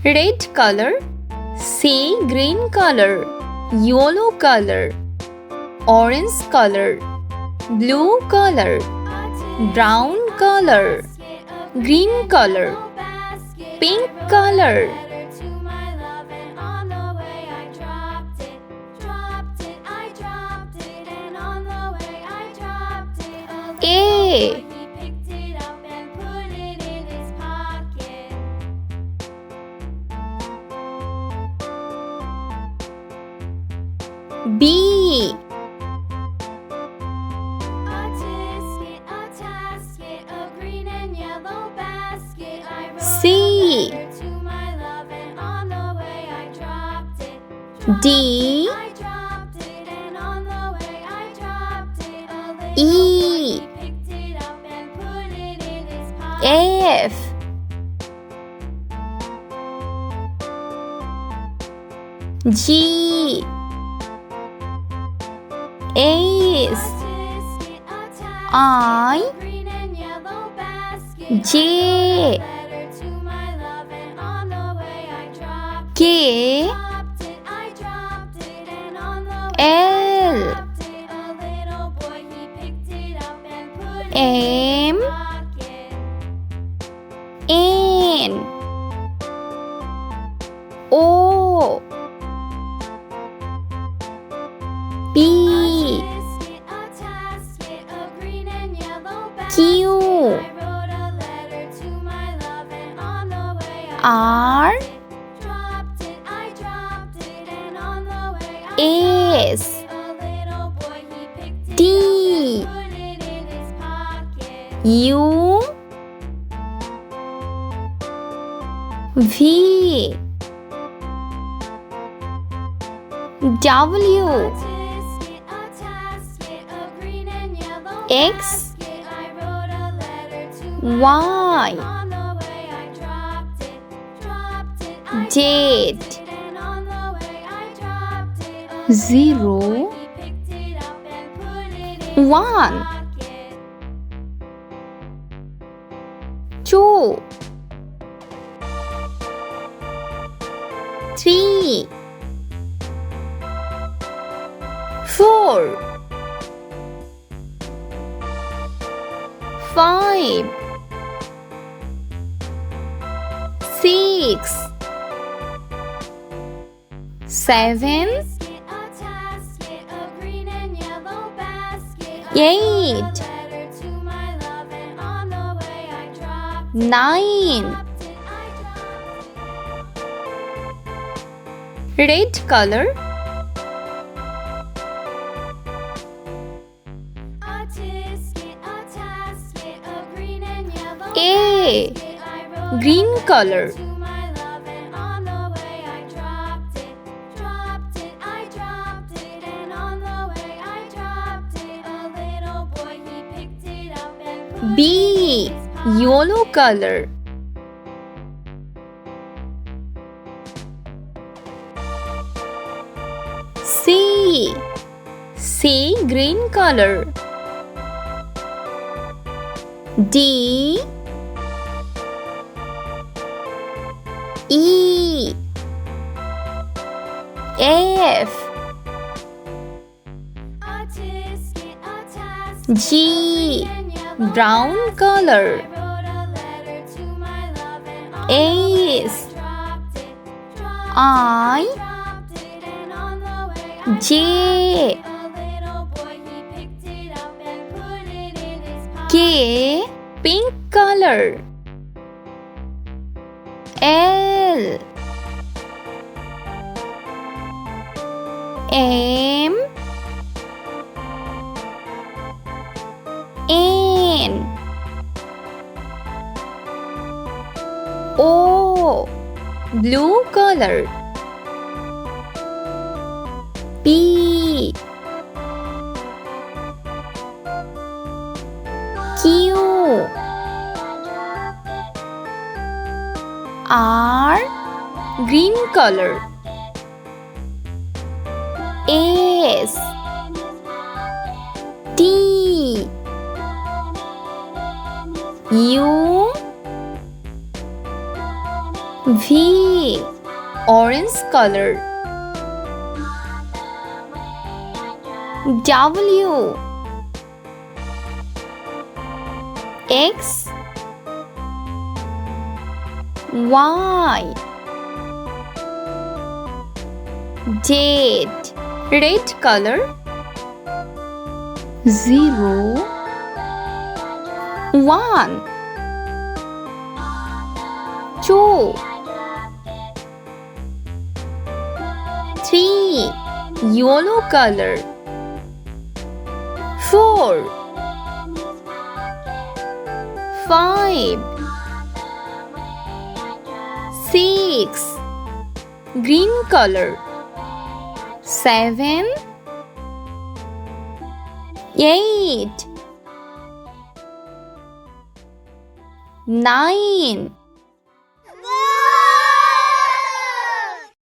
Red color. C. Green color. Yellow color. Orange color. Blue color. Brown color. Green color. Pink color. A. B. C. D. E. F. G. H. I. J. K. L. M. N. O. P. Q. R. S. T. U. V. W. X. Y. Z. 0. 1. 2. 3. 4. 5. 6. 7. 8. 9. Red color. A. Green color. B. Yellow color. C. C. Green color. D. E. F. G. Brown color. H. I. J. K. Pink color. L. M. N. O. Blue color. P. Q. R. Green color. S. T. U. V. Orange color. W. X. Y. Z. Red color. 0. 1. 2. 3. Yellow color. 4. 5. 6. Green color. 7. 8. 9.